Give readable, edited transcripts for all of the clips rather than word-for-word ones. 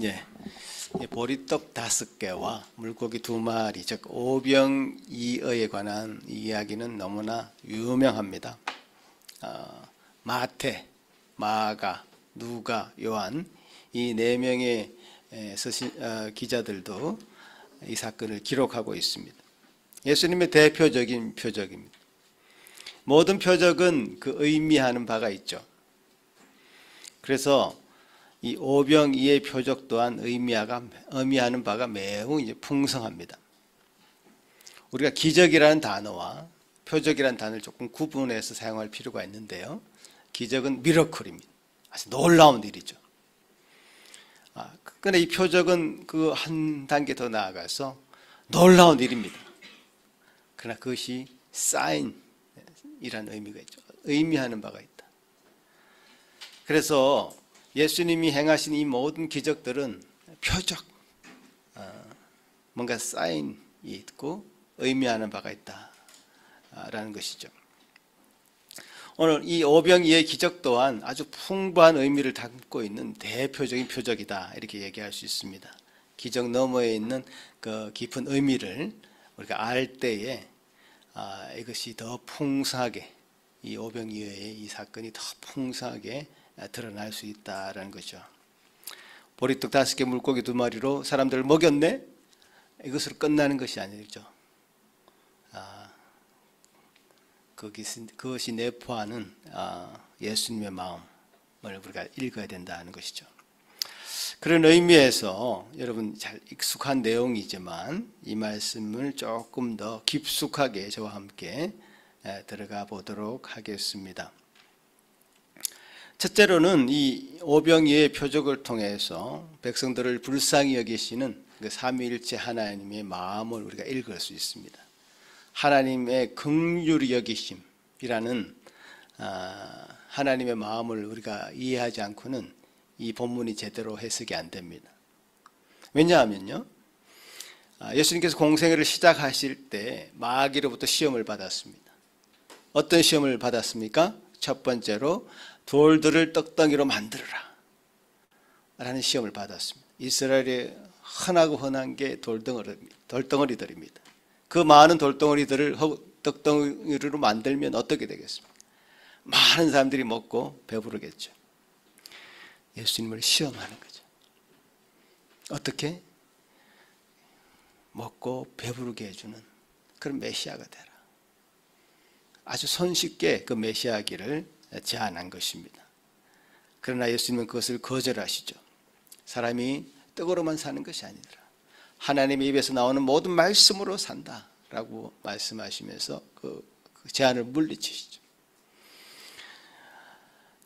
예, 보리떡 5개와 물고기 2마리, 즉 오병이어에 관한 이야기는 너무나 유명합니다. 마태, 마가, 누가, 요한 이 4명의 기자들도 이 사건을 기록하고 있습니다. 예수님의 대표적인 표적입니다. 모든 표적은 그 의미하는 바가 있죠. 그래서 이 오병이의 표적 또한 의미하는 바가 매우 풍성합니다. 우리가 기적이라는 단어와 표적이라는 단어를 조금 구분해서 사용할 필요가 있는데요. 기적은 미러클입니다. 아주 놀라운 일이죠. 그런데 이 표적은 그 한 단계 더 나아가서 놀라운 일입니다. 그러나 그것이 사인이라는 의미가 있죠. 의미하는 바가 있다. 그래서 예수님이 행하신 이 모든 기적들은 표적, 뭔가 사인이 있고 의미하는 바가 있다라는 것이죠. 오늘 이 오병이의 기적 또한 아주 풍부한 의미를 담고 있는 대표적인 표적이다 이렇게 얘기할 수 있습니다. 기적 너머에 있는 그 깊은 의미를 우리가 알 때에 이것이 더 풍성하게 이 오병이어의 이 사건이 더 풍성하게 드러날 수 있다라는 거죠. 보리떡 5개 물고기 2마리로 사람들을 먹였네? 이것으로 끝나는 것이 아니죠. 그것이 내포하는 예수님의 마음을 우리가 읽어야 된다는 것이죠. 그런 의미에서 여러분 잘 익숙한 내용이지만 이 말씀을 조금 더 깊숙하게 저와 함께 들어가 보도록 하겠습니다. 첫째로는 이 오병이의 표적을 통해서 백성들을 불쌍히 여기시는 그 삼위일체 하나님의 마음을 우리가 읽을 수 있습니다. 하나님의 긍휼히 여기심이라는 하나님의 마음을 우리가 이해하지 않고는 이 본문이 제대로 해석이 안 됩니다. 왜냐하면요, 예수님께서 공생애를 시작하실 때 마귀로부터 시험을 받았습니다. 어떤 시험을 받았습니까? 첫 번째로 돌들을 떡덩이로 만들어라 라는 시험을 받았습니다. 이스라엘에 흔한 게 돌덩어리들입니다. 그 많은 돌덩어리들을 떡덩이로 만들면 어떻게 되겠습니까? 많은 사람들이 먹고 배부르겠죠. 예수님을 시험하는 거죠. 어떻게? 먹고 배부르게 해주는 그런 메시아가 되라. 아주 손쉽게 그 메시아기를 제안한 것입니다. 그러나 예수님은 그것을 거절하시죠. 사람이 떡으로만 사는 것이 아니더라. 하나님의 입에서 나오는 모든 말씀으로 산다라고 말씀하시면서 그 제안을 물리치시죠.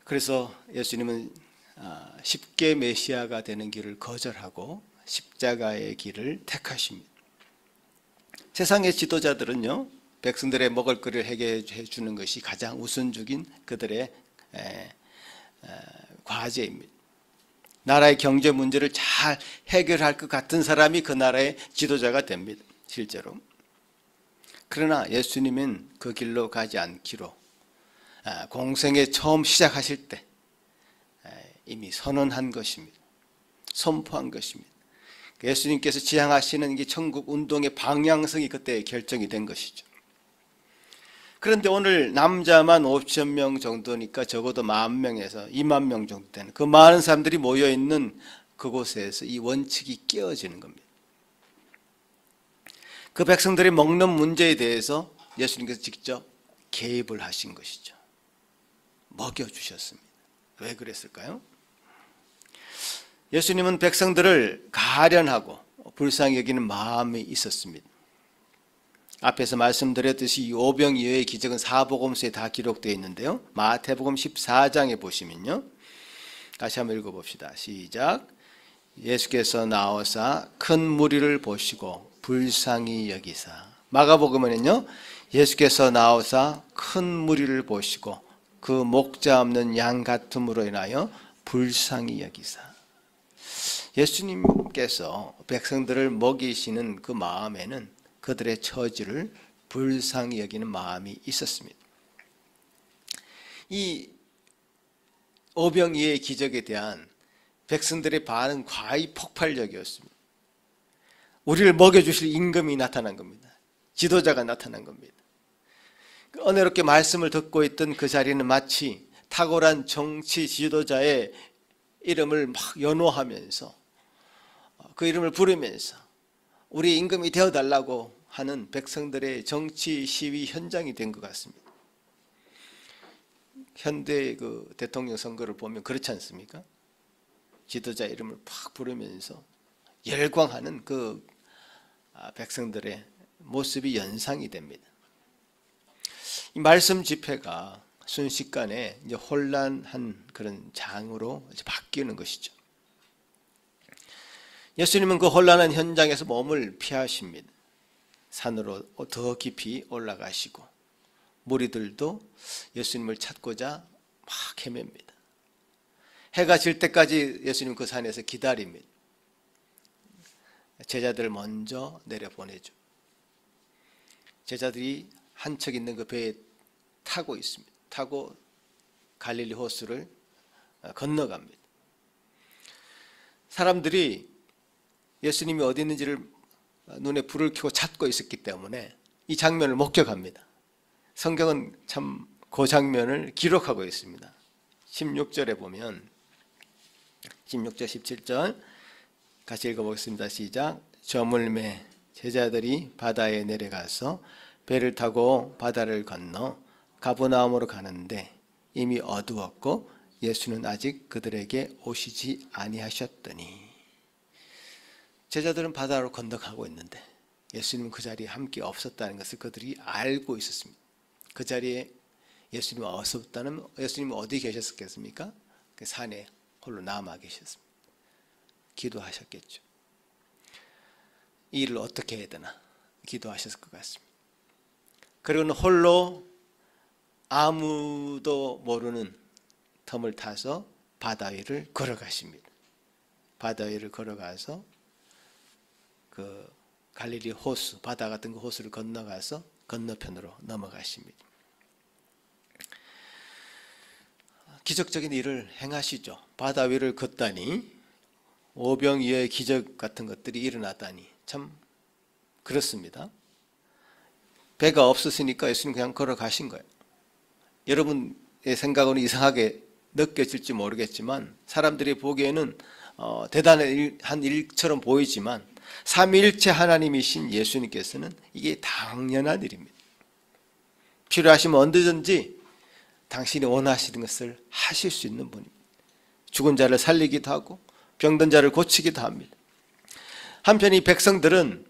그래서 예수님은 쉽게 메시아가 되는 길을 거절하고 십자가의 길을 택하십니다. 세상의 지도자들은요, 백성들의 먹을 거리를 해결해 주는 것이 가장 우선적인 그들의 과제입니다. 나라의 경제 문제를 잘 해결할 것 같은 사람이 그 나라의 지도자가 됩니다. 실제로. 그러나 예수님은 그 길로 가지 않기로 공생애 처음 시작하실 때 이미 선언한 것입니다. 선포한 것입니다. 예수님께서 지향하시는 이 천국 운동의 방향성이 그때 결정이 된 것이죠. 그런데 오늘 남자만 5천 명 정도니까 적어도 10,000명에서 20,000명 정도 되는 그 많은 사람들이 모여있는 그곳에서 이 원칙이 깨어지는 겁니다. 그 백성들이 먹는 문제에 대해서 예수님께서 직접 개입을 하신 것이죠. 먹여주셨습니다. 왜 그랬을까요? 예수님은 백성들을 가련하고 불쌍히 여기는 마음이 있었습니다. 앞에서 말씀드렸듯이 이 오병이어의 기적은 사복음서에 다 기록되어 있는데요. 마태복음 14장에 보시면요. 다시 한번 읽어봅시다. 시작. 예수께서 나오사 큰 무리를 보시고 불쌍히 여기사. 마가복음에는요. 예수께서 나오사 큰 무리를 보시고 그 목자 없는 양 같음으로 인하여 불쌍히 여기사. 예수님께서 백성들을 먹이시는 그 마음에는 그들의 처지를 불쌍히 여기는 마음이 있었습니다. 이 오병이어의 기적에 대한 백성들의 반응 과히 폭발적이었습니다. 우리를 먹여주실 임금이 나타난 겁니다. 지도자가 나타난 겁니다. 은혜롭게 말씀을 듣고 있던 그 자리는 마치 탁월한 정치 지도자의 이름을 막 연호하면서 그 이름을 부르면서 우리 임금이 되어달라고 하는 백성들의 정치 시위 현장이 된 것 같습니다. 현대 그 대통령 선거를 보면 그렇지 않습니까? 지도자 이름을 팍 부르면서 열광하는 그 백성들의 모습이 연상이 됩니다. 이 말씀 집회가 순식간에 이제 혼란한 그런 장으로 이제 바뀌는 것이죠. 예수님은 그 혼란한 현장에서 몸을 피하십니다. 산으로 더 깊이 올라가시고 무리들도 예수님을 찾고자 막 헤맵니다. 해가 질 때까지 예수님 그 산에서 기다립니다. 제자들을 먼저 내려보내죠. 제자들이 한 척 있는 그 배에 타고 있습니다. 타고 갈릴리 호수를 건너갑니다. 사람들이 예수님이 어디 있는지를 눈에 불을 켜고 찾고 있었기 때문에 이 장면을 목격합니다. 성경은 참 그 장면을 기록하고 있습니다. 16절에 보면 16절 17절 같이 읽어보겠습니다. 시작. 저물매 제자들이 바다에 내려가서 배를 타고 바다를 건너 가버나움으로 가는데 이미 어두웠고 예수는 아직 그들에게 오시지 아니하셨더니. 제자들은 바다로 건너가고 있는데 예수님은 그 자리에 함께 없었다는 것을 그들이 알고 있었습니다. 그 자리에 예수님이 없었다면 예수님은 어디 계셨겠습니까? 그 산에 홀로 남아 계셨습니다. 기도하셨겠죠. 이 일을 어떻게 해야 되나 기도하셨을 것 같습니다. 그리고는 홀로 아무도 모르는 텀을 타서 바다 위를 걸어가십니다. 바다 위를 걸어가서 그 갈릴리 호수, 바다 같은 그 호수를 건너가서 건너편으로 넘어가십니다. 기적적인 일을 행하시죠. 바다 위를 걷다니 오병이어의 기적 같은 것들이 일어나다니 참 그렇습니다. 배가 없었으니까 예수님 그냥 걸어가신 거예요. 여러분의 생각은 이상하게 느껴질지 모르겠지만 사람들이 보기에는 대단한 일처럼 보이지만 삼위일체 하나님이신 예수님께서는 이게 당연한 일입니다. 필요하시면 언제든지 당신이 원하시는 것을 하실 수 있는 분입니다. 죽은 자를 살리기도 하고 병든 자를 고치기도 합니다. 한편 이 백성들은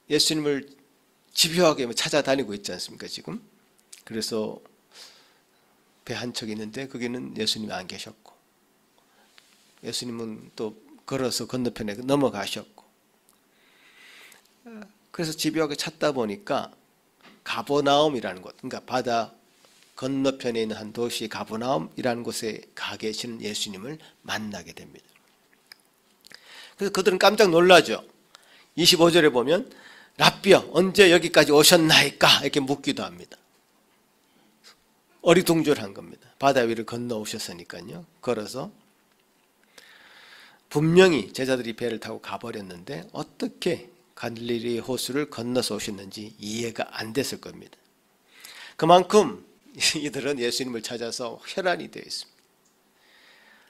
예수님을 집요하게 찾아다니고 있지 않습니까 지금? 그래서 배 한 척 있는데 거기는 예수님이 안 계셨고 예수님은 또 걸어서 건너편에 넘어가셨고 그래서 집요하게 찾다 보니까 가버나움이라는 곳, 그러니까 바다 건너편에 있는 한 도시 가버나움이라는 곳에 가 계시는 예수님을 만나게 됩니다. 그래서 그들은 깜짝 놀라죠. 25절에 보면 랍비여 언제 여기까지 오셨나이까 이렇게 묻기도 합니다. 어리둥절한 겁니다. 바다 위를 건너오셨으니까요. 걸어서 분명히 제자들이 배를 타고 가버렸는데 어떻게 갈릴리 호수를 건너서 오셨는지 이해가 안 됐을 겁니다. 그만큼 이들은 예수님을 찾아서 혈안이 되어 있습니다.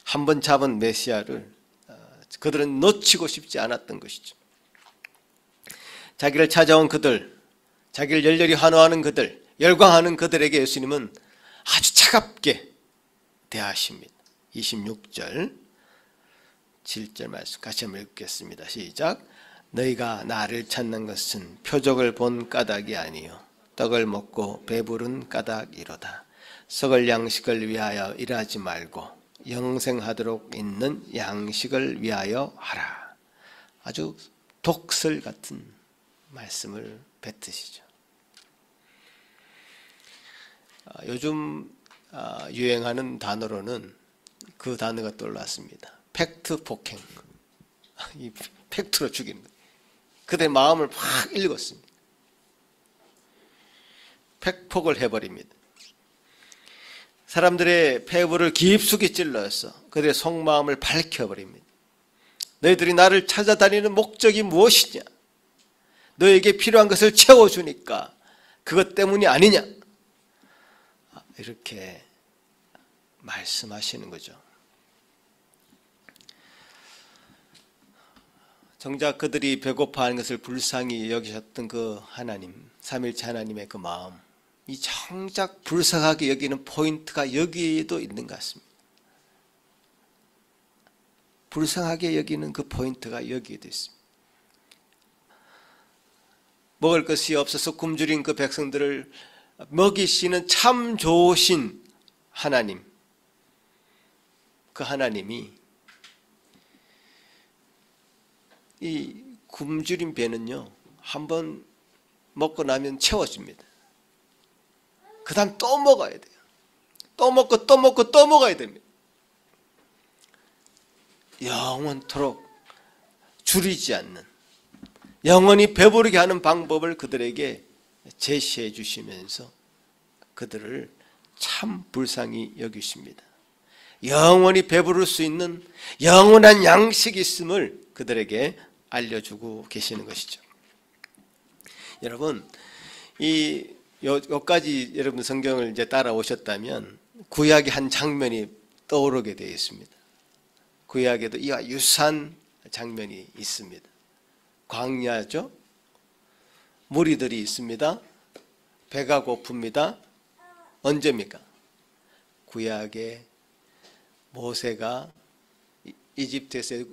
한번 잡은 메시아를 그들은 놓치고 싶지 않았던 것이죠. 자기를 찾아온 그들, 자기를 열렬히 환호하는 그들, 열광하는 그들에게 예수님은 아주 차갑게 대하십니다. 26절 7절 말씀 같이 한번 읽겠습니다. 시작. 너희가 나를 찾는 것은 표적을 본 까닭이 아니요 떡을 먹고 배부른 까닭이로다. 썩을 양식을 위하여 일하지 말고 영생하도록 있는 양식을 위하여 하라. 아주 독설 같은 말씀을 뱉으시죠. 요즘 유행하는 단어로는 그 단어가 떠올랐습니다. 팩트 폭행. 이 팩트로 죽이는 거예요. 그들의 마음을 막 읽었습니다. 팩폭을 해버립니다. 사람들의 폐부를 깊숙이 찔러서 그들의 속마음을 밝혀버립니다. 너희들이 나를 찾아다니는 목적이 무엇이냐? 너에게 필요한 것을 채워주니까 그것 때문이 아니냐? 이렇게 말씀하시는 거죠. 정작 그들이 배고파하는 것을 불쌍히 여기셨던 그 하나님, 삼일체 하나님의 그 마음, 이 정작 불쌍하게 여기는 포인트가 여기에도 있는 것 같습니다. 불쌍하게 여기는 그 포인트가 여기에도 있습니다. 먹을 것이 없어서 굶주린 그 백성들을 먹이시는 참 좋으신 하나님, 그 하나님이 이 굶주린 배는요, 한번 먹고 나면 채워집니다. 그 다음 또 먹어야 돼요. 또 먹고 또 먹고 또 먹어야 됩니다. 영원토록 줄이지 않는, 영원히 배부르게 하는 방법을 그들에게 제시해 주시면서 그들을 참 불쌍히 여기십니다. 영원히 배부를 수 있는 영원한 양식이 있음을 그들에게 알려주고 계시는 것이죠. 여러분, 여기까지 여러분 성경을 이제 따라오셨다면 구약의 한 장면이 떠오르게 되어 있습니다. 구약에도 이와 유사한 장면이 있습니다. 광야죠. 무리들이 있습니다. 배가 고픕니다. 언제입니까? 구약에 모세가 이집트에서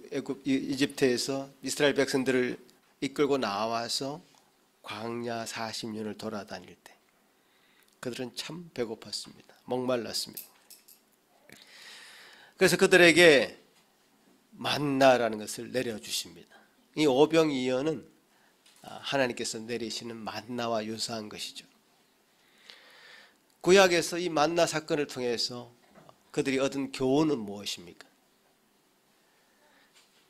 이스라엘 백성들을 이끌고 나와서 광야 40년을 돌아다닐 때 그들은 참 배고팠습니다. 목말랐습니다. 그래서 그들에게 만나라는 것을 내려주십니다. 이 오병이어는 하나님께서 내리시는 만나와 유사한 것이죠. 구약에서 이 만나 사건을 통해서 그들이 얻은 교훈은 무엇입니까?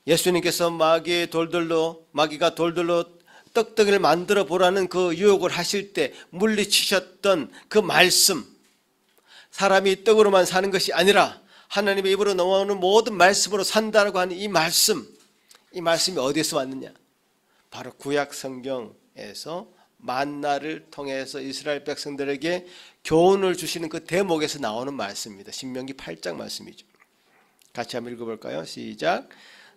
예수님께서 마귀가 돌들로 떡덩이를 만들어 보라는 그 유혹을 하실 때 물리치셨던 그 말씀, 사람이 떡으로만 사는 것이 아니라 하나님의 입으로 나오는 모든 말씀으로 산다고 하는 이 말씀이 어디에서 왔느냐? 바로 구약 성경에서 만나를 통해서 이스라엘 백성들에게 교훈을 주시는 그 대목에서 나오는 말씀입니다. 신명기 8장 말씀이죠. 같이 한번 읽어볼까요? 시작.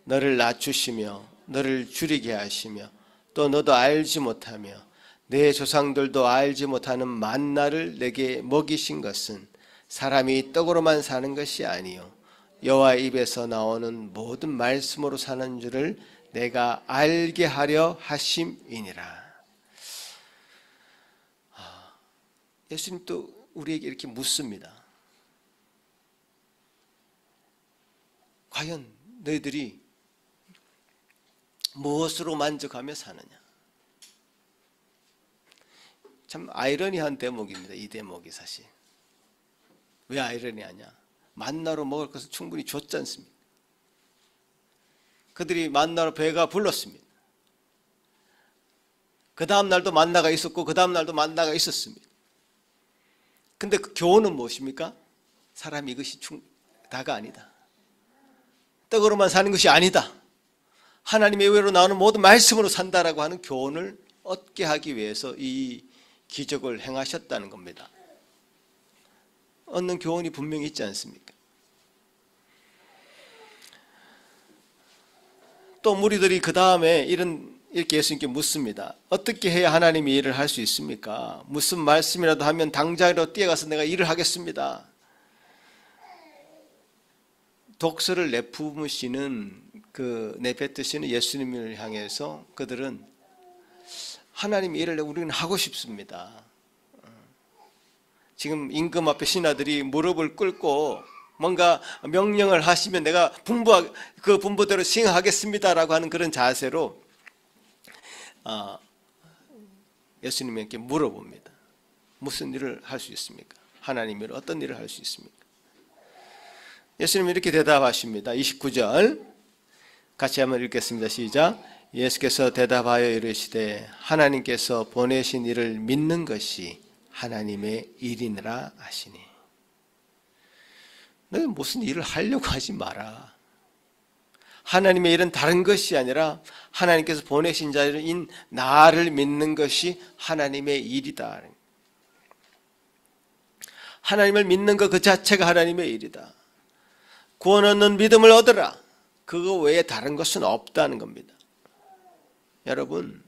너를 낮추시며 너를 줄이게 하시며 또 너도 알지 못하며 내 조상들도 알지 못하는 만나를 내게 먹이신 것은 사람이 떡으로만 사는 것이 아니요 여호와의 입에서 나오는 모든 말씀으로 사는 줄을 내가 알게 하려 하심이니라. 예수님 또 우리에게 이렇게 묻습니다. 과연 너희들이 무엇으로 만족하며 사느냐? 참 아이러니한 대목입니다. 이 대목이 사실. 왜 아이러니하냐? 만나로 먹을 것을 충분히 줬지 않습니까? 그들이 만나로 배가 불렀습니다. 그 다음 날도 만나가 있었고 그 다음 날도 만나가 있었습니다. 근데 그 교훈은 무엇입니까? 사람이 이것이 다가 아니다. 떡으로만 사는 것이 아니다. 하나님의 의로 나오는 모든 말씀으로 산다라고 하는 교훈을 얻게 하기 위해서 이 기적을 행하셨다는 겁니다. 얻는 교훈이 분명히 있지 않습니까? 또 무리들이 그 다음에 이렇게 예수님께 묻습니다. 어떻게 해야 하나님이 일을 할 수 있습니까? 무슨 말씀이라도 하면 당장으로 뛰어가서 내가 일을 하겠습니다. 독서를 내뱉으시는 예수님을 향해서 그들은 하나님의 일을 우리는 하고 싶습니다. 지금 임금 앞에 신하들이 무릎을 꿇고 뭔가 명령을 하시면 내가 그 분부대로 시행하겠습니다라고 하는 그런 자세로 예수님에게 물어봅니다. 무슨 일을 할 수 있습니까? 하나님이 어떤 일을 할 수 있습니까? 예수님은 이렇게 대답하십니다. 29절 같이 한번 읽겠습니다. 시작. 예수께서 대답하여 이르시되 하나님께서 보내신 이를 믿는 것이 하나님의 일이니라 하시니. 너희 무슨 일을 하려고 하지 마라. 하나님의 일은 다른 것이 아니라 하나님께서 보내신 자인 나를 믿는 것이 하나님의 일이다. 하나님을 믿는 것 그 자체가 하나님의 일이다. 구원 얻는 믿음을 얻으라. 그거 외에 다른 것은 없다는 겁니다. 여러분,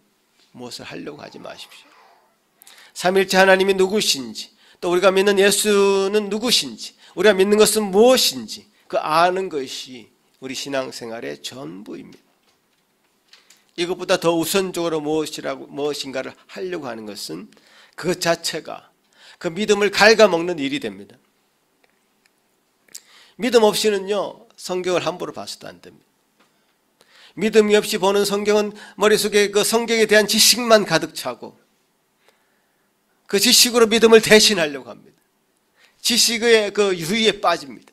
무엇을 하려고 하지 마십시오. 삼일째 하나님이 누구신지, 또 우리가 믿는 예수는 누구신지, 우리가 믿는 것은 무엇인지 그 아는 것이 우리 신앙생활의 전부입니다. 이것보다 더 우선적으로 무엇인가를 하려고 하는 것은 그 자체가 그 믿음을 갉아먹는 일이 됩니다. 믿음 없이는요, 성경을 함부로 봐서도 안 됩니다. 믿음이 없이 보는 성경은 머릿속에 그 성경에 대한 지식만 가득 차고 그 지식으로 믿음을 대신하려고 합니다. 지식의 그 유의에 빠집니다.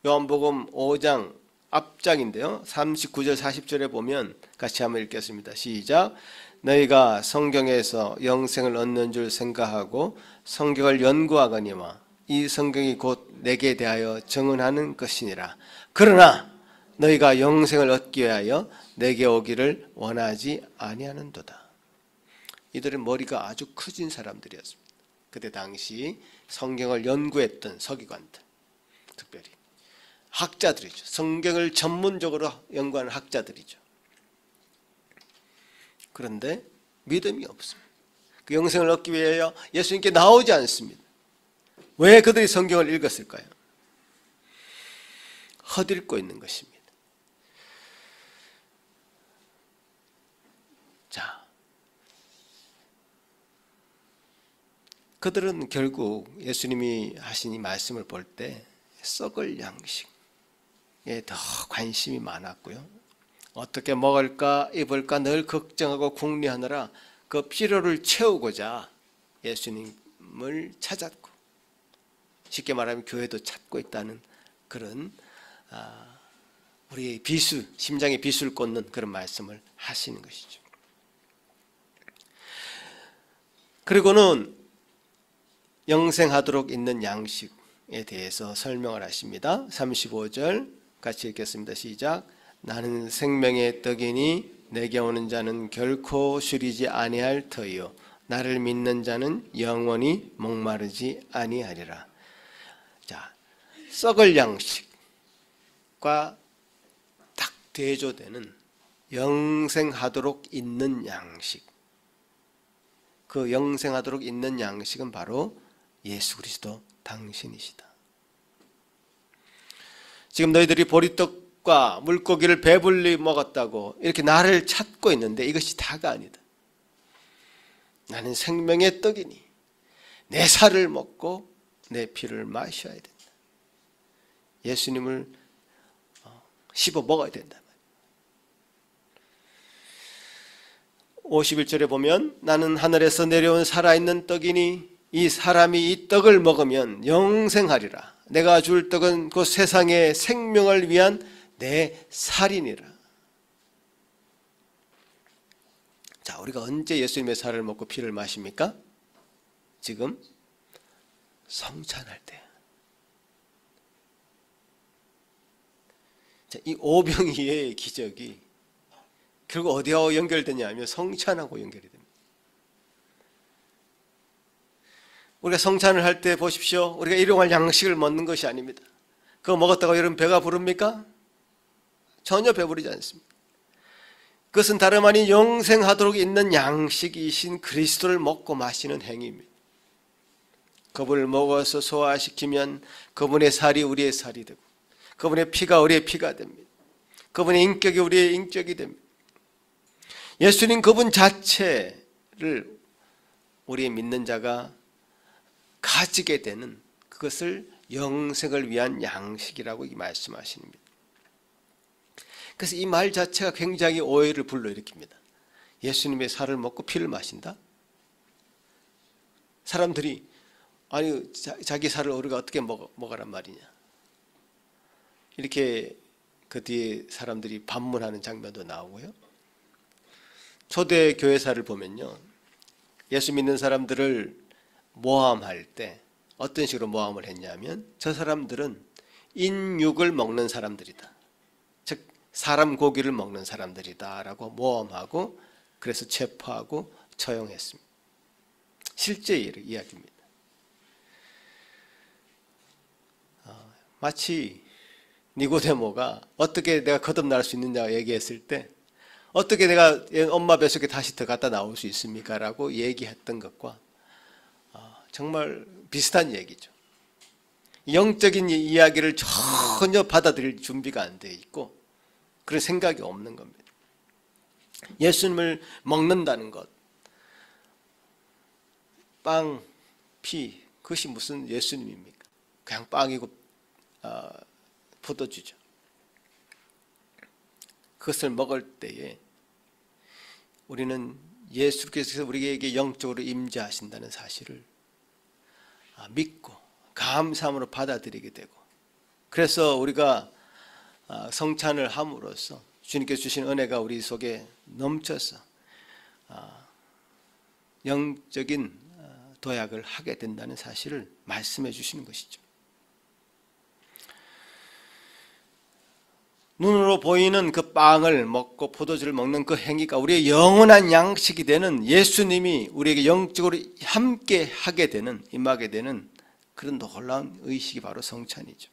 요한복음 5장 앞장인데요, 39절 40절에 보면 같이 한번 읽겠습니다. 시작. 너희가 성경에서 영생을 얻는 줄 생각하고 성경을 연구하거니와 이 성경이 곧 내게 대하여 증언하는 것이니라. 그러나 너희가 영생을 얻기 위하여 내게 오기를 원하지 아니하는도다. 이들은 머리가 아주 커진 사람들이었습니다. 그때 당시 성경을 연구했던 서기관들, 특별히 학자들이죠. 성경을 전문적으로 연구하는 학자들이죠. 그런데 믿음이 없습니다. 그 영생을 얻기 위하여 예수님께 나오지 않습니다. 왜 그들이 성경을 읽었을까요? 헛읽고 있는 것입니다. 자, 그들은 결국 예수님이 하신 이 말씀을 볼 때 썩을 양식에 더 관심이 많았고요. 어떻게 먹을까 입을까 늘 걱정하고 궁리하느라 그 필요를 채우고자 예수님을 찾았고, 쉽게 말하면 교회도 찾고 있다는 그런 우리의 심장에 비수를 꽂는 그런 말씀을 하시는 것이죠. 그리고는 영생하도록 있는 양식에 대해서 설명을 하십니다. 35절 같이 읽겠습니다. 시작. 나는 생명의 떡이니 내게 오는 자는 결코 줄이지 아니할 터이요 나를 믿는 자는 영원히 목마르지 아니하리라. 자, 썩을 양식과 딱 대조되는 영생하도록 있는 양식, 그 영생하도록 있는 양식은 바로 예수 그리스도 당신이시다. 지금 너희들이 보리떡과 물고기를 배불리 먹었다고 이렇게 나를 찾고 있는데 이것이 다가 아니다. 나는 생명의 떡이니 내 살을 먹고 내 피를 마셔야 된다. 예수님을 씹어 먹어야 된다. 51절에 보면 나는 하늘에서 내려온 살아있는 떡이니 이 사람이 이 떡을 먹으면 영생하리라. 내가 줄 떡은 그 세상의 생명을 위한 내 살이니라. 자, 우리가 언제 예수님의 살을 먹고 피를 마십니까? 지금 성찬할 때. 자, 이 오병이의 기적이 결국 어디하고 연결되냐 하면 성찬하고 연결이 됩니다. 우리가 성찬을 할 때 보십시오. 우리가 일용할 양식을 먹는 것이 아닙니다. 그거 먹었다고 여러분 배가 부릅니까? 전혀 배부르지 않습니다. 그것은 다름 아닌 영생하도록 있는 양식이신 그리스도를 먹고 마시는 행위입니다. 그분을 먹어서 소화시키면 그분의 살이 우리의 살이 되고 그분의 피가 우리의 피가 됩니다. 그분의 인격이 우리의 인격이 됩니다. 예수님 그분 자체를 우리 믿는 자가 가지게 되는 그것을 영생을 위한 양식이라고 말씀하십니다. 그래서 이 말 자체가 굉장히 오해를 불러일으킵니다. 예수님의 살을 먹고 피를 마신다? 사람들이 아니 자기 살을 우리가 어떻게 먹으란 말이냐, 이렇게 그 뒤에 사람들이 반문하는 장면도 나오고요. 초대 교회사를 보면요, 예수 믿는 사람들을 모함할 때 어떤 식으로 모함을 했냐면 저 사람들은 인육을 먹는 사람들이다. 즉 사람 고기를 먹는 사람들이다 라고 모함하고 그래서 체포하고 처형했습니다. 실제 이야기입니다. 마치 니고데모가 어떻게 내가 거듭날 수 있느냐 얘기했을 때 어떻게 내가 엄마 뱃속에 다시 들어갔다 나올 수 있습니까? 라고 얘기했던 것과 정말 비슷한 얘기죠. 영적인 이야기를 전혀 받아들일 준비가 안 되어 있고 그런 생각이 없는 겁니다. 예수님을 먹는다는 것, 빵, 피, 그것이 무슨 예수님입니까? 그냥 빵이고 포도주죠. 그것을 먹을 때에 우리는 예수께서 우리에게 영적으로 임재하신다는 사실을 믿고 감사함으로 받아들이게 되고, 그래서 우리가 성찬을 함으로써 주님께서 주신 은혜가 우리 속에 넘쳐서 영적인 도약을 하게 된다는 사실을 말씀해 주시는 것이죠. 눈으로 보이는 그 빵을 먹고 포도주를 먹는 그 행위가 우리의 영원한 양식이 되는, 예수님이 우리에게 영적으로 함께 하게 되는, 임하게 되는 그런 놀라운 의식이 바로 성찬이죠.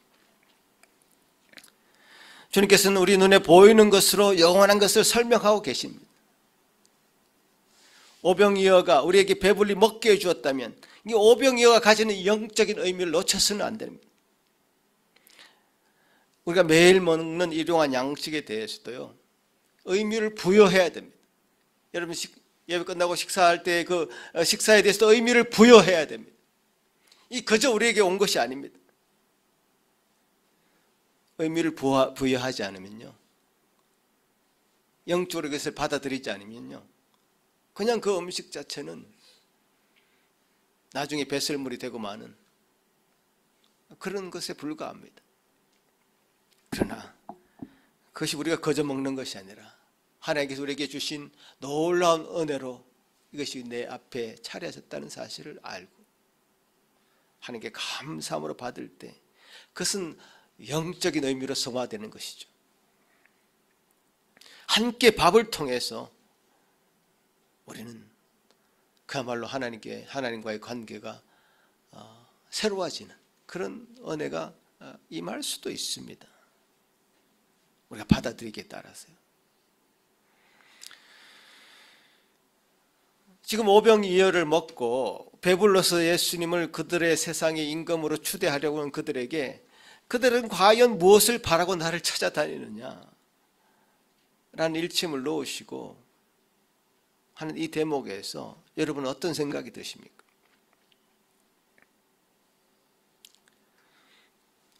주님께서는 우리 눈에 보이는 것으로 영원한 것을 설명하고 계십니다. 오병이어가 우리에게 배불리 먹게 해주었다면 이 오병이어가 가지는 영적인 의미를 놓쳐서는 안 됩니다. 우리가 매일 먹는 일용한 양식에 대해서도요, 의미를 부여해야 됩니다. 여러분 예배 끝나고 식사할 때 그 식사에 대해서도 의미를 부여해야 됩니다. 이 그저 우리에게 온 것이 아닙니다. 의미를 부여하지 않으면요, 영적으로 그것을 받아들이지 않으면요, 그냥 그 음식 자체는 나중에 배설물이 되고 마는 그런 것에 불과합니다. 그러나 그것이 우리가 거저 먹는 것이 아니라 하나님께서 우리에게 주신 놀라운 은혜로 이것이 내 앞에 차려졌다는 사실을 알고 하나님께 감사함으로 받을 때 그것은 영적인 의미로 성화되는 것이죠. 함께 밥을 통해서 우리는 그야말로 하나님과의 관계가 새로워지는 그런 은혜가 임할 수도 있습니다. 우리가 받아들이기에 따라서요. 지금 오병이어를 먹고 배불러서 예수님을 그들의 세상의 임금으로 추대하려고 하는 그들은 과연 무엇을 바라고 나를 찾아다니느냐 라는 일침을 놓으시고 하는 이 대목에서 여러분은 어떤 생각이 드십니까?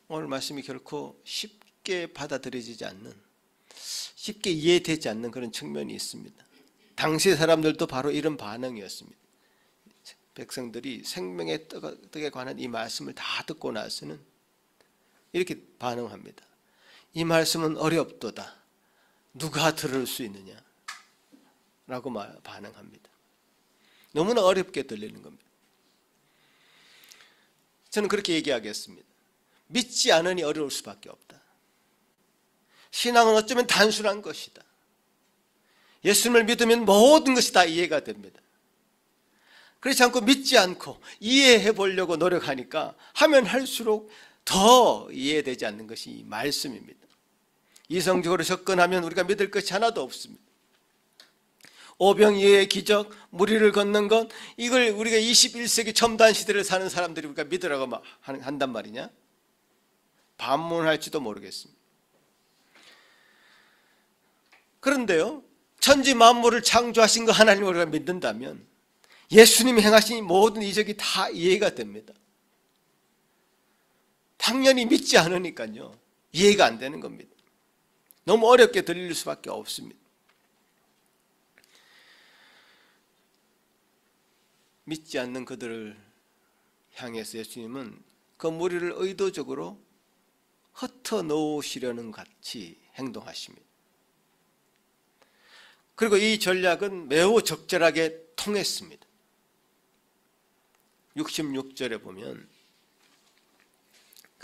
오늘 말씀이 결코 쉽게 받아들여지지 않는, 쉽게 이해되지 않는 그런 측면이 있습니다. 당시 사람들도 바로 이런 반응이었습니다. 백성들이 생명의 떡에 관한 이 말씀을 다 듣고 나서는 이렇게 반응합니다. 이 말씀은 어렵도다. 누가 들을 수 있느냐? 라고 반응합니다. 너무나 어렵게 들리는 겁니다. 저는 그렇게 얘기하겠습니다. 믿지 않으니 어려울 수밖에 없다. 신앙은 어쩌면 단순한 것이다. 예수님을 믿으면 모든 것이 다 이해가 됩니다. 그렇지 않고 믿지 않고 이해해 보려고 노력하니까 하면 할수록 더 이해되지 않는 것이 이 말씀입니다. 이성적으로 접근하면 우리가 믿을 것이 하나도 없습니다. 오병이어의 기적, 무리를 걷는 것, 이걸 우리가 21세기 첨단 시대를 사는 사람들이 우리가 믿으라고 한단 말이냐? 반문할지도 모르겠습니다. 그런데요, 천지 만물을 창조하신 그 하나님을 우리가 믿는다면 예수님이 행하신 모든 이적이 다 이해가 됩니다. 당연히 믿지 않으니까요, 이해가 안 되는 겁니다. 너무 어렵게 들릴 수밖에 없습니다. 믿지 않는 그들을 향해서 예수님은 그 무리를 의도적으로 흩어놓으시려는 같이 행동하십니다. 그리고 이 전략은 매우 적절하게 통했습니다. 66절에 보면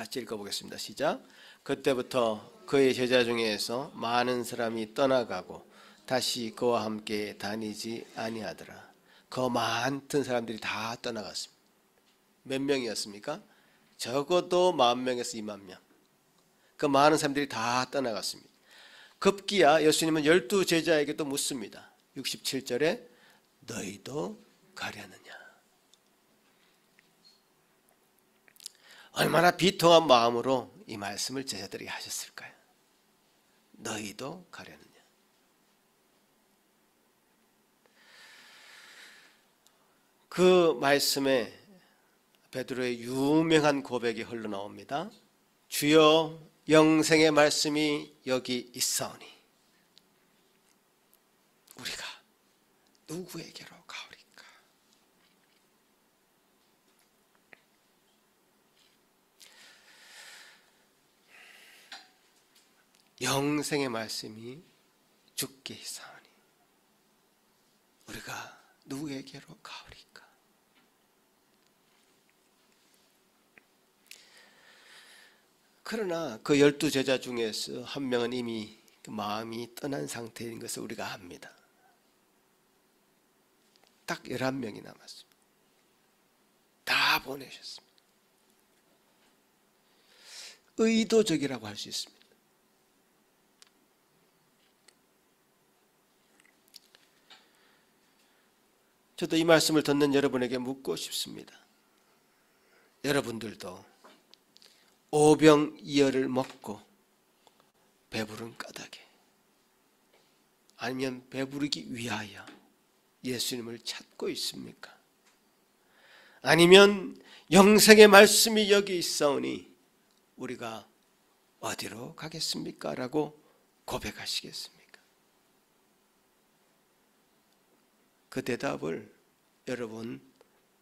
같이 읽어보겠습니다. 시작. 그때부터 그의 제자 중에서 많은 사람이 떠나가고 다시 그와 함께 다니지 아니하더라. 그 많던 사람들이 다 떠나갔습니다. 몇 명이었습니까? 적어도 10,000명에서 20,000명. 그 많은 사람들이 다 떠나갔습니다. 급기야 예수님은 12제자에게도 묻습니다. 67절에 너희도 가려느냐. 얼마나 비통한 마음으로 이 말씀을 제자들에게 하셨을까요? 너희도 가려느냐. 그 말씀에 베드로의 유명한 고백이 흘러나옵니다. 주여 영생의 말씀이 여기 있사오니 우리가 누구에게로 가오리까? 영생의 말씀이 주께 있사오니 우리가 누구에게로 가오리까? 그러나 그 12제자 중에서 한 명은 이미 마음이 떠난 상태인 것을 우리가 압니다. 딱 11명이 남았습니다. 다 보내셨습니다. 의도적이라고 할 수 있습니다. 저도 이 말씀을 듣는 여러분에게 묻고 싶습니다. 여러분들도 오병이어를 먹고 배부른 까닭에 아니면 배부르기 위하여 예수님을 찾고 있습니까? 아니면 영생의 말씀이 여기 있사오니 우리가 어디로 가겠습니까? 라고 고백하시겠습니까? 그 대답을 여러분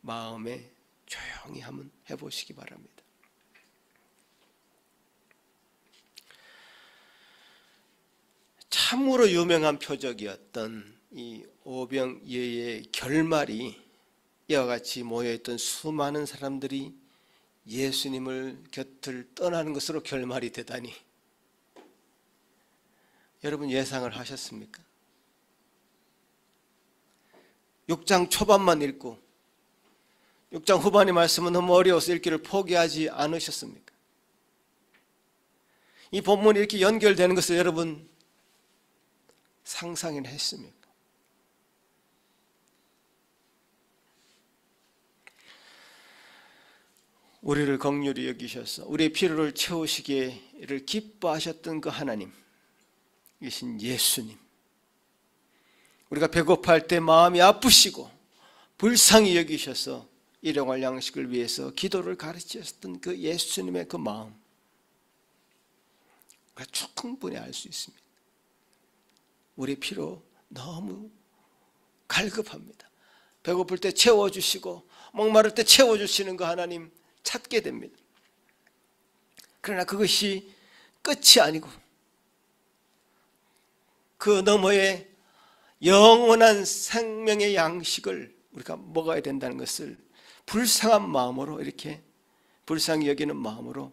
마음에 조용히 한번 해보시기 바랍니다. 참으로 유명한 표적이었던 이 오병이어의 결말이 이와 같이 모여있던 수많은 사람들이 예수님을 곁을 떠나는 것으로 결말이 되다니 여러분 예상을 하셨습니까? 6장 초반만 읽고 6장 후반의 말씀은 너무 어려워서 읽기를 포기하지 않으셨습니까? 이 본문이 이렇게 연결되는 것을 여러분 상상이나 했습니까? 우리를 긍휼히 여기셔서 우리의 필요를 채우시기를 기뻐하셨던 그 하나님 이신 예수님, 우리가 배고파할 때 마음이 아프시고 불쌍히 여기셔서 일용할 양식을 위해서 기도를 가르치셨던 그 예수님의 그 마음 우리가 충분히 알 수 있습니다. 우리 필요 너무 갈급합니다. 배고플 때 채워주시고 목마를 때 채워주시는 그 하나님 찾게 됩니다. 그러나 그것이 끝이 아니고 그 너머에 영원한 생명의 양식을 우리가 먹어야 된다는 것을 불쌍한 마음으로 이렇게 불쌍히 여기는 마음으로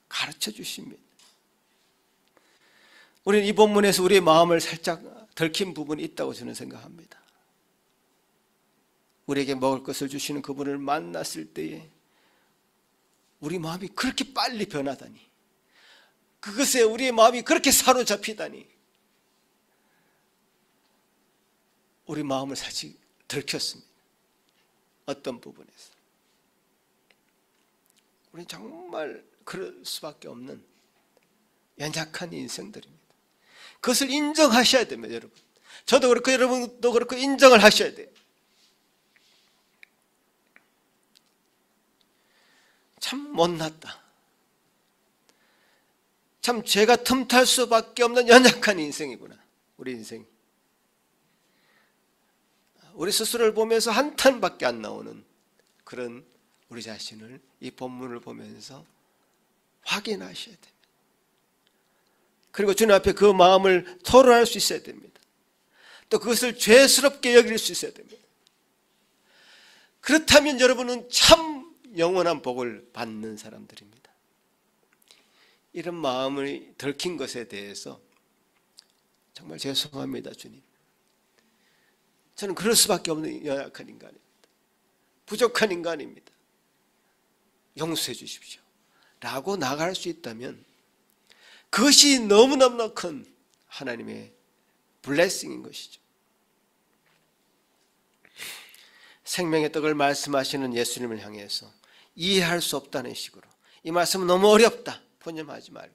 가르쳐 주십니다. 우리는 이 본문에서 우리의 마음을 살짝 들킨 부분이 있다고 저는 생각합니다. 우리에게 먹을 것을 주시는 그분을 만났을 때에 우리 마음이 그렇게 빨리 변하다니, 그것에 우리의 마음이 그렇게 사로잡히다니, 우리 마음을 사실 들켰습니다. 어떤 부분에서 우리는 정말 그럴 수밖에 없는 연약한 인생들입니다. 그것을 인정하셔야 됩니다. 여러분, 저도 그렇고 여러분도 그렇고 인정을 하셔야 돼요. 참 못났다, 참 죄가 틈탈 수밖에 없는 연약한 인생이구나. 우리 인생이 우리 스스로를 보면서 한탄밖에 안 나오는 그런 우리 자신을 이 본문을 보면서 확인하셔야 됩니다. 그리고 주님 앞에 그 마음을 토로할 수 있어야 됩니다. 또 그것을 죄스럽게 여길 수 있어야 됩니다. 그렇다면 여러분은 참 영원한 복을 받는 사람들입니다. 이런 마음을 들킨 것에 대해서 정말 죄송합니다, 주님. 저는 그럴 수밖에 없는 연약한 인간입니다. 부족한 인간입니다. 용서해 주십시오. 라고 나갈 수 있다면 그것이 너무너무나 큰 하나님의 블레싱인 것이죠. 생명의 떡을 말씀하시는 예수님을 향해서 이해할 수 없다는 식으로 이 말씀은 너무 어렵다 포념하지 말고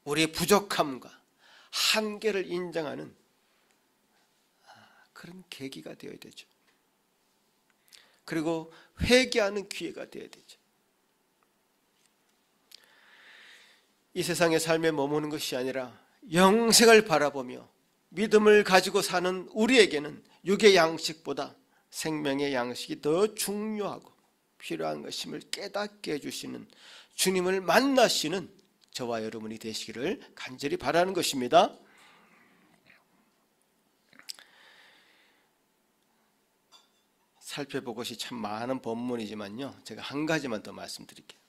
우리의 부족함과 한계를 인정하는 그런 계기가 되어야 되죠. 그리고 회개하는 기회가 되어야 되죠. 이 세상의 삶에 머무는 것이 아니라 영생을 바라보며 믿음을 가지고 사는 우리에게는 육의 양식보다 생명의 양식이 더 중요하고 필요한 것임을 깨닫게 해주시는 주님을 만나시는 저와 여러분이 되시기를 간절히 바라는 것입니다. 살펴볼 것이 참 많은 본문이지만요, 제가 한 가지만 더 말씀드릴게요.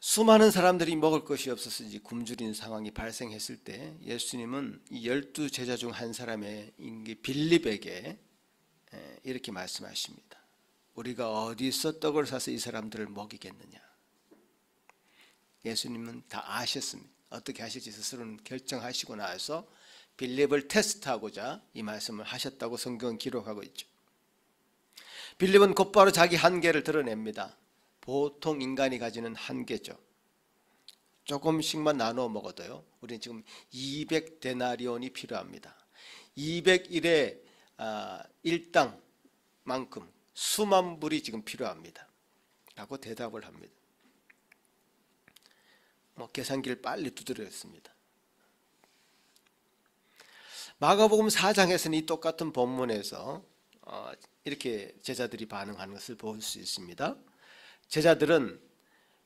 수많은 사람들이 먹을 것이 없어서 이제 굶주린 상황이 발생했을 때 예수님은 이 12 제자 중 한 사람의 빌립에게 이렇게 말씀하십니다. 우리가 어디서 떡을 사서 이 사람들을 먹이겠느냐. 예수님은 다 아셨습니다. 어떻게 하실지 스스로는 결정하시고 나서 빌립을 테스트하고자 이 말씀을 하셨다고 성경은 기록하고 있죠. 빌립은 곧바로 자기 한계를 드러냅니다. 보통 인간이 가지는 한계죠. 조금씩만 나누어 먹어도요, 우리는 지금 200데나리온이 필요합니다. 200일의 일당만큼 수만 불이 지금 필요합니다 라고 대답을 합니다. 계산기를 빨리 두드렸습니다. 마가복음 4장에서는 이 똑같은 본문에서 이렇게 제자들이 반응하는 것을 볼 수 있습니다. 제자들은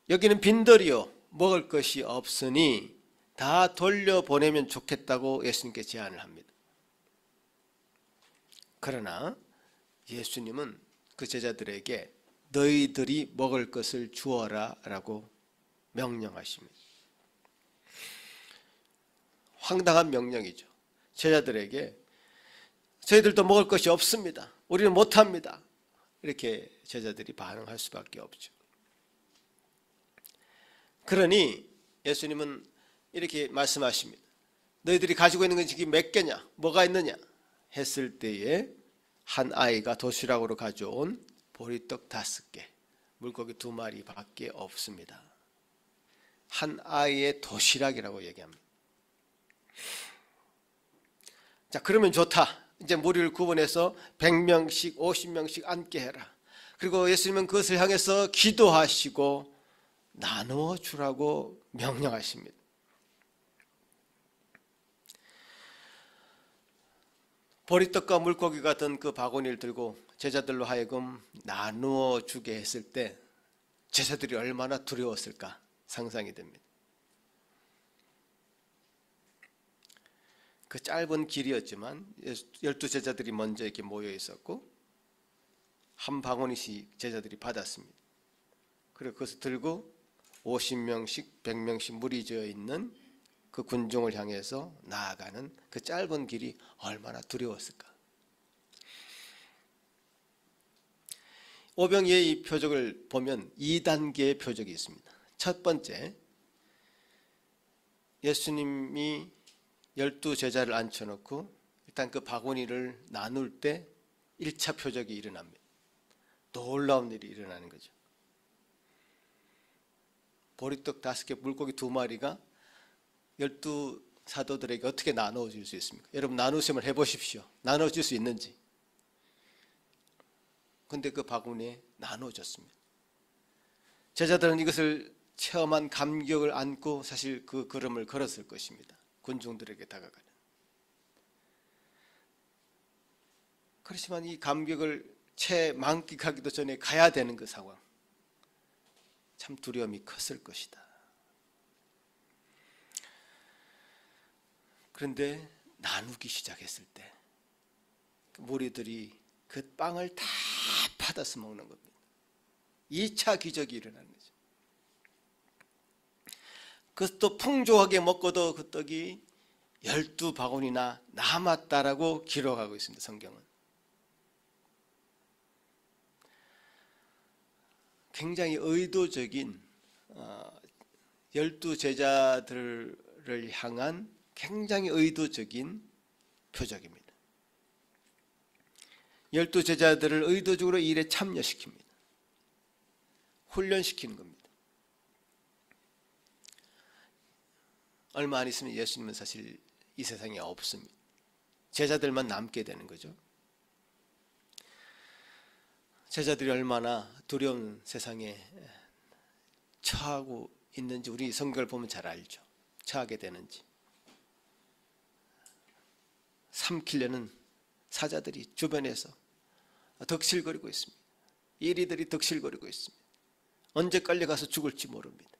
여기는 빈들이요 먹을 것이 없으니 다 돌려보내면 좋겠다고 예수님께 제안을 합니다. 그러나 예수님은 그 제자들에게 너희들이 먹을 것을 주어라 라고 명령하십니다. 황당한 명령이죠. 제자들에게 저희들도 먹을 것이 없습니다. 우리는 못합니다. 이렇게 제자들이 반응할 수밖에 없죠. 그러니 예수님은 이렇게 말씀하십니다. 너희들이 가지고 있는 것이 몇 개냐? 뭐가 있느냐? 했을 때에 한 아이가 도시락으로 가져온 보리떡 5개, 물고기 2마리 밖에 없습니다. 한 아이의 도시락이라고 얘기합니다. 자, 그러면 좋다. 이제 무리를 구분해서 100명씩 50명씩 앉게 해라. 그리고 예수님은 그것을 향해서 기도하시고 나누어 주라고 명령하십니다. 보리떡과 물고기 같은 그 바구니를 들고 제자들로 하여금 나누어 주게 했을 때 제자들이 얼마나 두려웠을까 상상이 됩니다. 그 짧은 길이었지만 12 제자들이 먼저 이렇게 모여 있었고 한 바구니씩 제자들이 받았습니다. 그리고 그것을 들고 50명씩 100명씩 무리 지어 있는 그 군중을 향해서 나아가는 그 짧은 길이 얼마나 두려웠을까. 오병이의 이 표적을 보면 2단계의 표적이 있습니다. 첫 번째, 예수님이 12 제자를 앉혀놓고 일단 그 바구니를 나눌 때 1차 표적이 일어납니다. 놀라운 일이 일어나는 거죠. 보리떡 5개, 물고기 2마리가 12 사도들에게 어떻게 나눠줄 수 있습니까? 여러분 나누심을 해보십시오. 나눠줄 수 있는지. 근데 그 바구니에 나눠졌습니다. 제자들은 이것을 체험한 감격을 안고 사실 그 걸음을 걸었을 것입니다. 군중들에게 다가가는. 그렇지만 이 감격을 채 만끽하기도 전에 가야 되는 그 상황, 참 두려움이 컸을 것이다. 그런데 나누기 시작했을 때 무리들이 그 빵을 다 받아서 먹는 겁니다. 2차 기적이 일어나는 거죠. 그것도 풍족하게 먹고도 그 떡이 12바구니나 남았다라고 기록하고 있습니다. 성경은. 굉장히 의도적인 12제자들을 향한 굉장히 의도적인 표적입니다. 12제자들을 의도적으로 일에 참여시킵니다. 훈련시키는 겁니다. 얼마 안 있으면 예수님은 사실 이 세상에 없습니다. 제자들만 남게 되는 거죠. 제자들이 얼마나 두려운 세상에 처하고 있는지 우리 성경을 보면 잘 알죠. 처하게 되는지. 삼키려는 사자들이 주변에서 덕실거리고 있습니다. 이리들이 덕실거리고 있습니다. 언제 깔려가서 죽을지 모릅니다.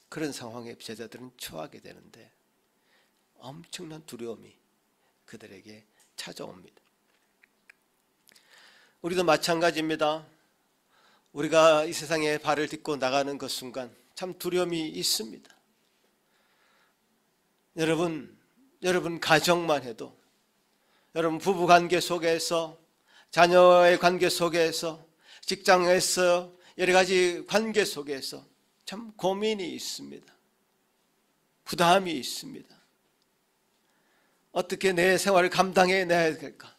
그런 상황에 제자들은 처하게 되는데 엄청난 두려움이 그들에게 찾아옵니다. 우리도 마찬가지입니다. 우리가 이 세상에 발을 딛고 나가는 그 순간 참 두려움이 있습니다. 여러분 가정만 해도, 여러분 부부관계 속에서, 자녀의 관계 속에서, 직장에서, 여러 가지 관계 속에서 참 고민이 있습니다. 부담이 있습니다. 어떻게 내 생활을 감당해내야 될까?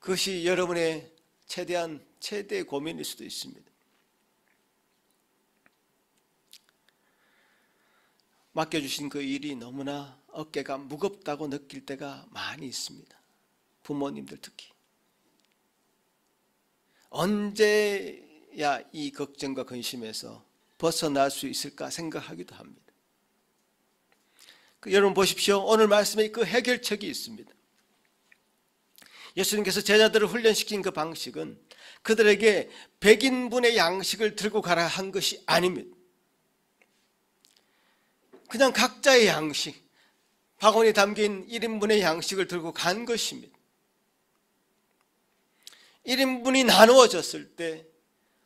그것이 여러분의 최대의 고민일 수도 있습니다. 맡겨주신 그 일이 너무나 어깨가 무겁다고 느낄 때가 많이 있습니다. 부모님들 특히. 언제야 이 걱정과 근심에서 벗어날 수 있을까 생각하기도 합니다. 여러분 보십시오. 오늘 말씀에 그 해결책이 있습니다. 예수님께서 제자들을 훈련시킨 그 방식은 그들에게 100인분의 양식을 들고 가라 한 것이 아닙니다. 그냥 각자의 양식, 바구니에 담긴 1인분의 양식을 들고 간 것입니다. 1인분이 나누어졌을 때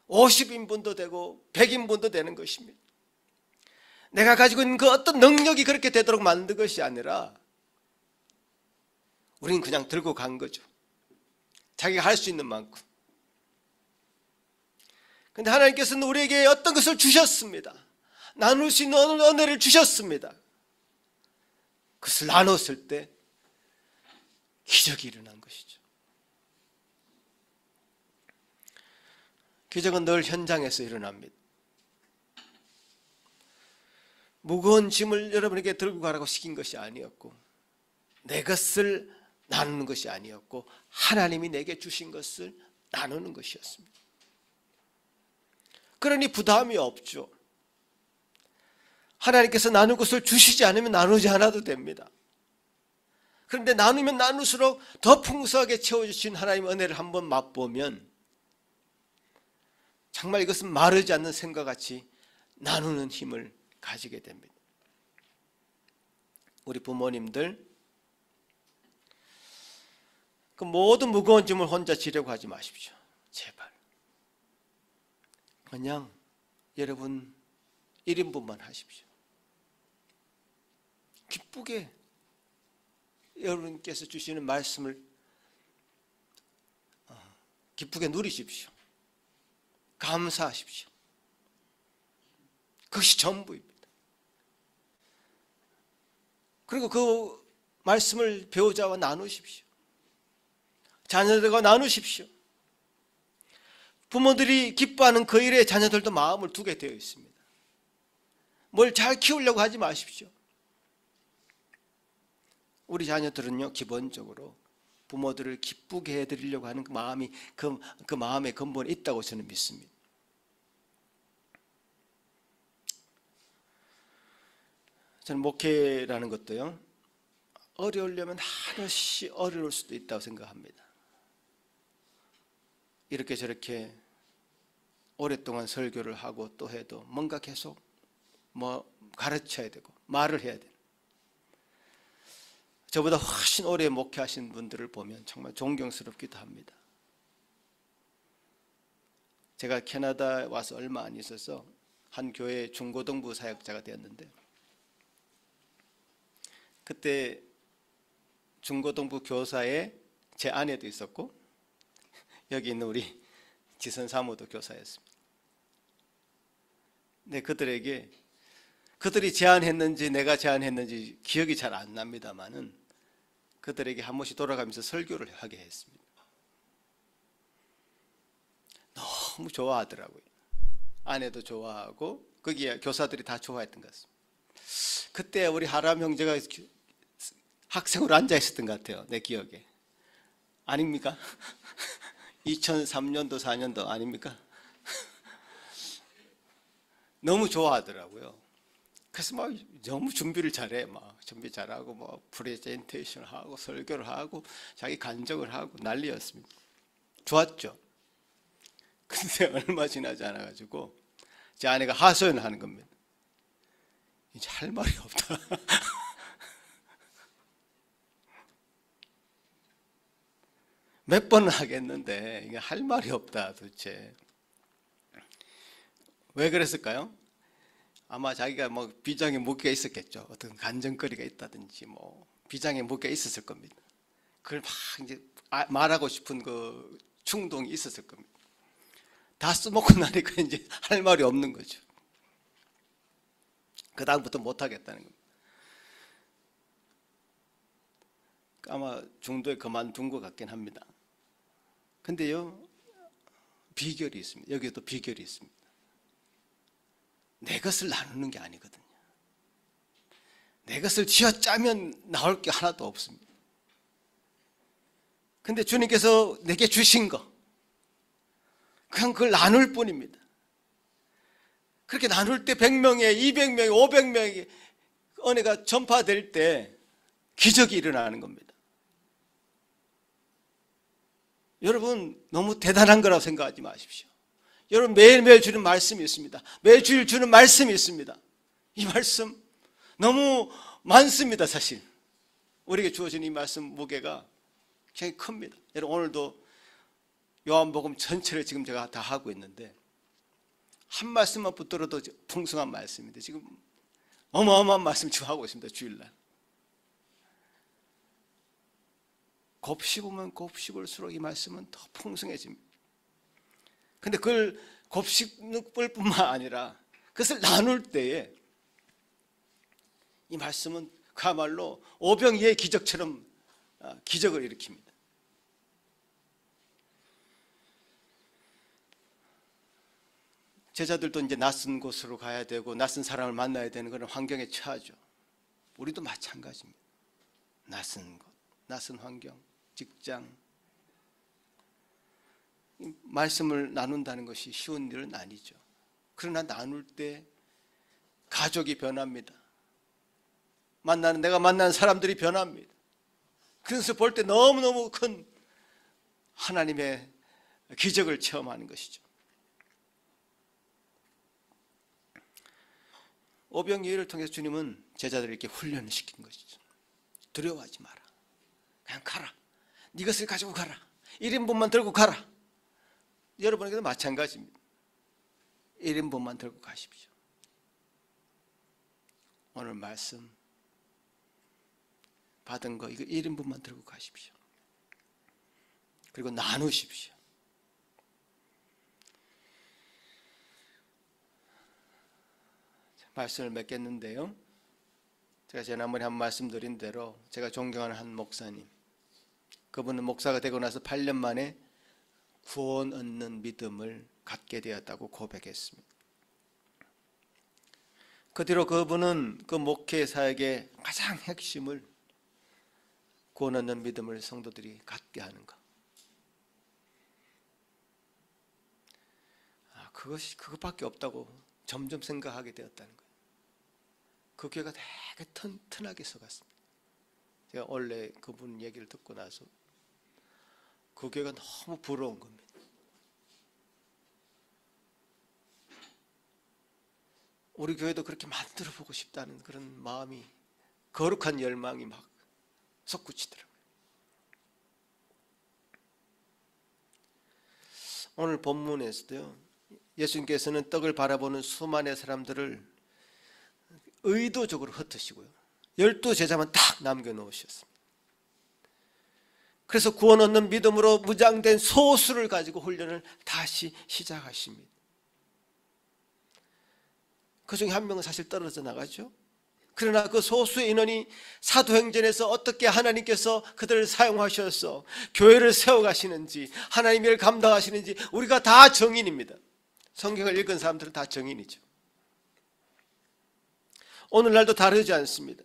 50인분도 되고 100인분도 되는 것입니다. 내가 가지고 있는 그 어떤 능력이 그렇게 되도록 만든 것이 아니라 우리는 그냥 들고 간 거죠. 자기가 할 수 있는 만큼. 그런데 하나님께서는 우리에게 어떤 것을 주셨습니다. 나눌 수 있는 은혜를 주셨습니다. 그것을 나눴을 때 기적이 일어난 것이죠. 기적은 늘 현장에서 일어납니다. 무거운 짐을 여러분에게 들고 가라고 시킨 것이 아니었고, 내 것을 나누는 것이 아니었고, 하나님이 내게 주신 것을 나누는 것이었습니다. 그러니 부담이 없죠. 하나님께서 나눌 것을 주시지 않으면 나누지 않아도 됩니다. 그런데 나누면 나눌수록 더 풍성하게 채워주신 하나님의 은혜를 한번 맛보면 정말 이것은 마르지 않는 샘과 같이 나누는 힘을 가지게 됩니다. 우리 부모님들, 그 모든 무거운 짐을 혼자 지려고 하지 마십시오. 제발. 그냥 여러분 1인분만 하십시오. 기쁘게 여러분께서 주시는 말씀을 기쁘게 누리십시오. 감사하십시오. 그것이 전부입니다. 그리고 그 말씀을 배우자와 나누십시오. 자녀들과 나누십시오. 부모들이 기뻐하는 그 일에 자녀들도 마음을 두게 되어 있습니다. 뭘 잘 키우려고 하지 마십시오. 우리 자녀들은요, 기본적으로 부모들을 기쁘게 해드리려고 하는 그 마음이 그 마음의 근본에 있다고 저는 믿습니다. 저는 목회라는 것도요, 어려우려면 한없이 어려울 수도 있다고 생각합니다. 이렇게 저렇게 오랫동안 설교를 하고 또 해도 뭔가 계속 가르쳐야 되고 말을 해야 돼요. 저보다 훨씬 오래 목회하신 분들을 보면 정말 존경스럽기도 합니다. 제가 캐나다에 와서 얼마 안 있어서 한 교회 중고등부 사역자가 되었는데, 그때 중고등부 교사에 제 아내도 있었고 여기 있는 우리 지선 사모도 교사였습니다. 근데 그들이 제안했는지 내가 제안했는지 기억이 잘 안 납니다만은 그들에게 한 번씩 돌아가면서 설교를 하게 했습니다. 너무 좋아하더라고요. 아내도 좋아하고 거기에 교사들이 다 좋아했던 것 같습니다. 그때 우리 하람 형제가 학생으로 앉아 있었던 것 같아요. 내 기억에. 아닙니까? 2003년도 4년도 아닙니까? 너무 좋아하더라고요. 그래서 막 너무 준비를 잘해. 막 준비 잘하고 뭐 프레젠테이션 하고 설교를 하고 자기 간증을 하고 난리였습니다. 좋았죠. 근데 얼마 지나지 않아 가지고 제 아내가 하소연을 하는 겁니다. 이제 할 말이 없다. 몇 번은 하겠는데 이게 할 말이 없다 도대체. 왜 그랬을까요? 아마 자기가 뭐 비장에 묶여 있었겠죠. 어떤 간증거리가 있다든지 뭐 비장에 묶여 있었을 겁니다. 그걸 막 이제 말하고 싶은 그 충동이 있었을 겁니다. 다 써먹고 나니까 이제 할 말이 없는 거죠. 그 다음부터 못 하겠다는 겁니다. 아마 중도에 그만둔 것 같긴 합니다. 근데요, 비결이 있습니다. 여기도 비결이 있습니다. 내 것을 나누는 게 아니거든요. 내 것을 쥐어짜면 나올 게 하나도 없습니다. 근데 주님께서 내게 주신 거, 그냥 그걸 나눌 뿐입니다. 그렇게 나눌 때 100명에 200명에 500명에 은혜가 전파될 때 기적이 일어나는 겁니다. 여러분 너무 대단한 거라고 생각하지 마십시오. 여러분 매일매일 주는 말씀이 있습니다. 매주일 주는 말씀이 있습니다. 이 말씀 너무 많습니다. 사실 우리에게 주어진 이 말씀 무게가 굉장히 큽니다. 여러분 오늘도 요한복음 전체를 지금 제가 다 하고 있는데 한 말씀만 붙들어도 풍성한 말씀인데 지금 어마어마한 말씀 지금 하고 있습니다. 주일날 곱씹으면 곱씹을수록 이 말씀은 더 풍성해집니다. 근데 그걸 곱씹을 뿐만 아니라 그것을 나눌 때에 이 말씀은 그야말로 오병이의 기적처럼 기적을 일으킵니다. 제자들도 이제 낯선 곳으로 가야 되고 낯선 사람을 만나야 되는 그런 환경에 처하죠. 우리도 마찬가지입니다. 낯선 곳, 낯선 환경, 직장. 말씀을 나눈다는 것이 쉬운 일은 아니죠. 그러나 나눌 때 가족이 변합니다. 내가 만나는 사람들이 변합니다. 그래서 볼 때 너무너무 큰 하나님의 기적을 체험하는 것이죠. 오병이어를 통해서 주님은 제자들을 이렇게 훈련을 시킨 것이죠. 두려워하지 마라. 그냥 가라. 네 것을 가지고 가라. 1인분만 들고 가라. 여러분에게도 마찬가지입니다. 1인분만 들고 가십시오. 오늘 말씀 받은 거 이거 1인분만 들고 가십시오. 그리고 나누십시오. 말씀을 맺겠는데요, 제가 지난번에 한 말씀드린 대로 제가 존경하는 한 목사님, 그분은 목사가 되고 나서 8년 만에 구원 얻는 믿음을 갖게 되었다고 고백했습니다. 그 뒤로 그분은 그 목회 사역의 가장 핵심을 구원 얻는 믿음을 성도들이 갖게 하는 것, 그것밖에 없다고 점점 생각하게 되었다는 거예요. 그 교회가 되게 튼튼하게 서갔습니다. 제가 원래 그분 얘기를 듣고 나서 그 교회가 너무 부러운 겁니다. 우리 교회도 그렇게 만들어 보고 싶다는 그런 마음이, 거룩한 열망이 막 솟구치더라고요. 오늘 본문에서도요, 예수님께서는 떡을 바라보는 수많은 사람들을 의도적으로 흩으시고요. 12제자만 딱 남겨놓으셨습니다. 그래서 구원 얻는 믿음으로 무장된 소수를 가지고 훈련을 다시 시작하십니다. 그 중에 한 명은 사실 떨어져 나가죠. 그러나 그 소수의 인원이 사도행전에서 어떻게 하나님께서 그들을 사용하셔서 교회를 세워가시는지, 하나님의 일을 감당하시는지 우리가 다 증인입니다. 성경을 읽은 사람들은 다 증인이죠. 오늘날도 다르지 않습니다.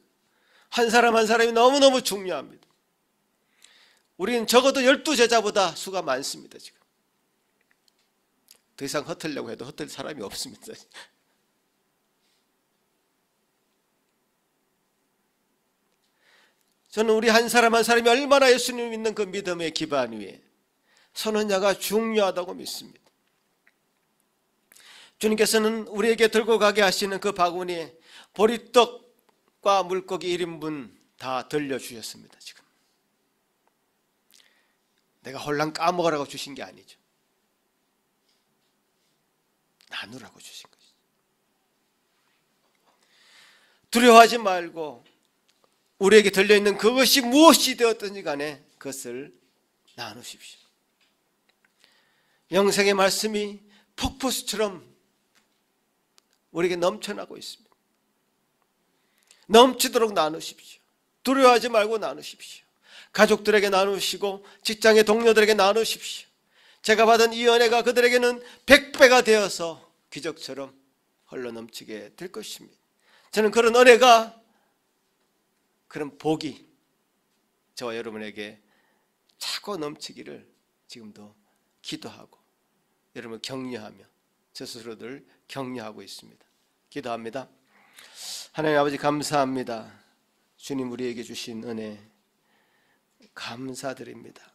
한 사람 한 사람이 너무너무 중요합니다. 우리는 적어도 12제자보다 수가 많습니다. 지금 더 이상 흩으려고 해도 흩을 사람이 없습니다. 저는 우리 한 사람 한 사람이 얼마나 예수님을 믿는 그 믿음의 기반 위에 서는 자가 중요하다고 믿습니다. 주님께서는 우리에게 들고 가게 하시는 그 바구니에 보리떡과 물고기 1인분 다 들려주셨습니다. 지금 내가 홀랑 까먹으라고 주신 게 아니죠. 나누라고 주신 것이죠. 두려워하지 말고 우리에게 들려있는 그것이 무엇이 되었든지 간에 그것을 나누십시오. 영생의 말씀이 폭포수처럼 우리에게 넘쳐나고 있습니다. 넘치도록 나누십시오. 두려워하지 말고 나누십시오. 가족들에게 나누시고 직장의 동료들에게 나누십시오. 제가 받은 이 은혜가 그들에게는 100배가 되어서 기적처럼 흘러넘치게 될 것입니다. 저는 그런 은혜가, 그런 복이 저와 여러분에게 차고 넘치기를 지금도 기도하고 여러분을 격려하며 저 스스로들 격려하고 있습니다. 기도합니다. 하나님 아버지 감사합니다. 주님 우리에게 주신 은혜 감사드립니다.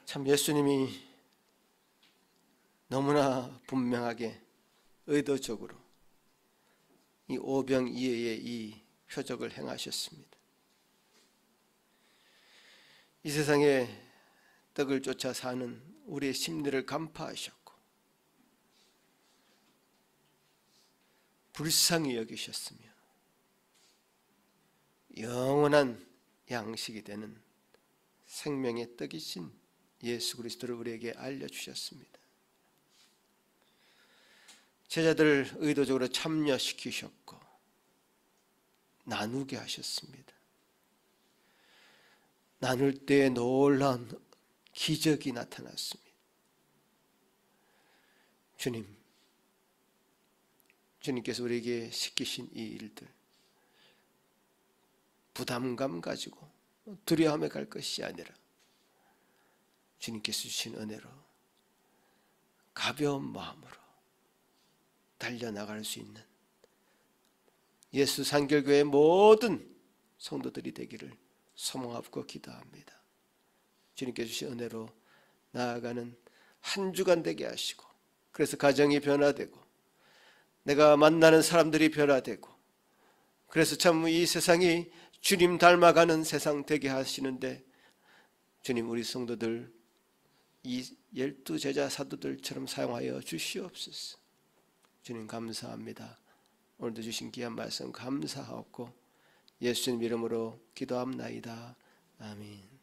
참 예수님이 너무나 분명하게 의도적으로 이 오병이어의 이 표적을 행하셨습니다. 이 세상에 떡을 쫓아 사는 우리의 심리를 간파하셨고 불쌍히 여기셨으며 영원한 양식이 되는 생명의 떡이신 예수 그리스도를 우리에게 알려주셨습니다. 제자들을 의도적으로 참여시키셨고 나누게 하셨습니다. 나눌 때에 놀라운 기적이 나타났습니다. 주님께서 우리에게 시키신 이 일들 부담감 가지고 두려움에 갈 것이 아니라 주님께서 주신 은혜로 가벼운 마음으로 달려나갈 수 있는 예수 산결교회의 모든 성도들이 되기를 소망하고 기도합니다. 주님께 주신 은혜로 나아가는 한 주간 되게 하시고 그래서 가정이 변화되고 내가 만나는 사람들이 변화되고 그래서 참 이 세상이 주님 닮아가는 세상 되게 하시는데 주님 우리 성도들 이 12제자 사도들처럼 사용하여 주시옵소서. 주님 감사합니다. 오늘도 주신 귀한 말씀 감사하고 예수님 이름으로 기도합나이다. 아멘.